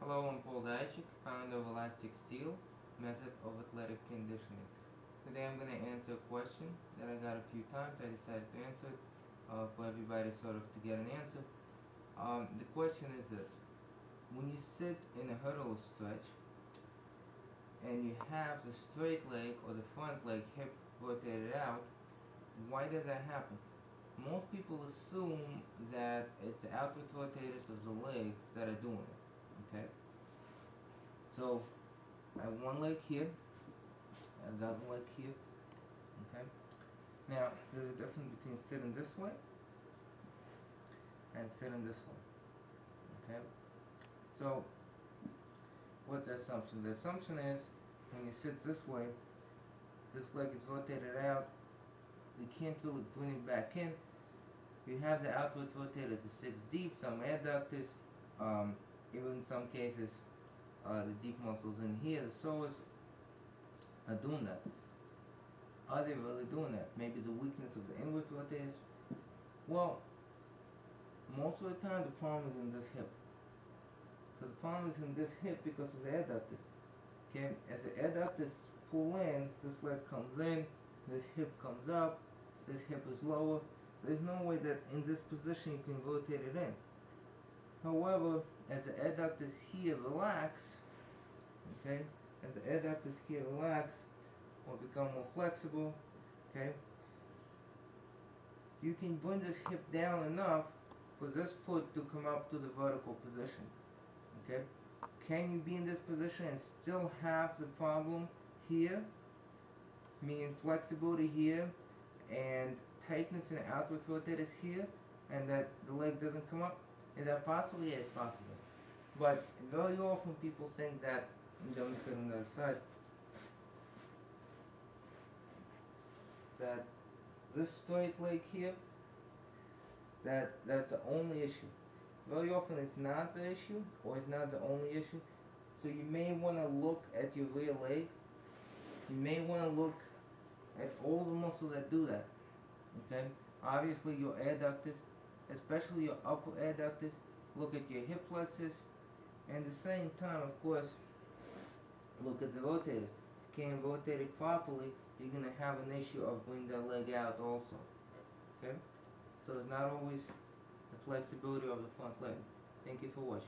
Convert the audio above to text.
Hello, I'm Paul Dajcik, founder of Elastic Steel, method of athletic conditioning. Today I'm going to answer a question that I got a few times. I decided to answer it for everybody sort of to get an answer. The question is this. When you sit in a hurdle stretch and you have the straight leg or the front leg hip rotated out, why does that happen? Most people assume that it's the outward rotators of the legs that are doing it. Okay? So I have one leg here, I have the other leg here. Okay? Now there's a difference between sitting this way and sitting this way. Okay? So what's the assumption? The assumption is when you sit this way, this leg is rotated out, you can't really bring it back in. You have the outward rotator that sits deep, some adductors, even in some cases the deep muscles in here, the psoas, are doing that. Are they really doing that? Maybe the weakness of the inward rotators? Well, most of the time the problem is in this hip. So the problem is in this hip because of the adductors. Okay, as the adductors pull in, this leg comes in, this hip comes up, this hip is lower. There's no way that in this position you can rotate it in. However, as the adductors here relax, okay, as the adductors here relax or become more flexible, okay, you can bring this hip down enough for this foot to come up to the vertical position. Okay, can you be in this position and still have the problem here, meaning flexibility here and tightness in the outward rotators here, and that the leg doesn't come up? Is that possible? Yeah, it's possible. But very often people think that, I'm going to sit on the other side, that this straight leg here, that's the only issue. Very often it's not the issue, or it's not the only issue. So you may want to look at your rear leg. You may want to look at all the muscles that do that. Okay? Obviously your adductors, especially your upper adductors, look at your hip flexors, and at the same time, of course, look at the rotators. If you can't rotate it properly, you're going to have an issue of bringing that leg out also. Okay? So it's not always the flexibility of the front leg. Thank you for watching.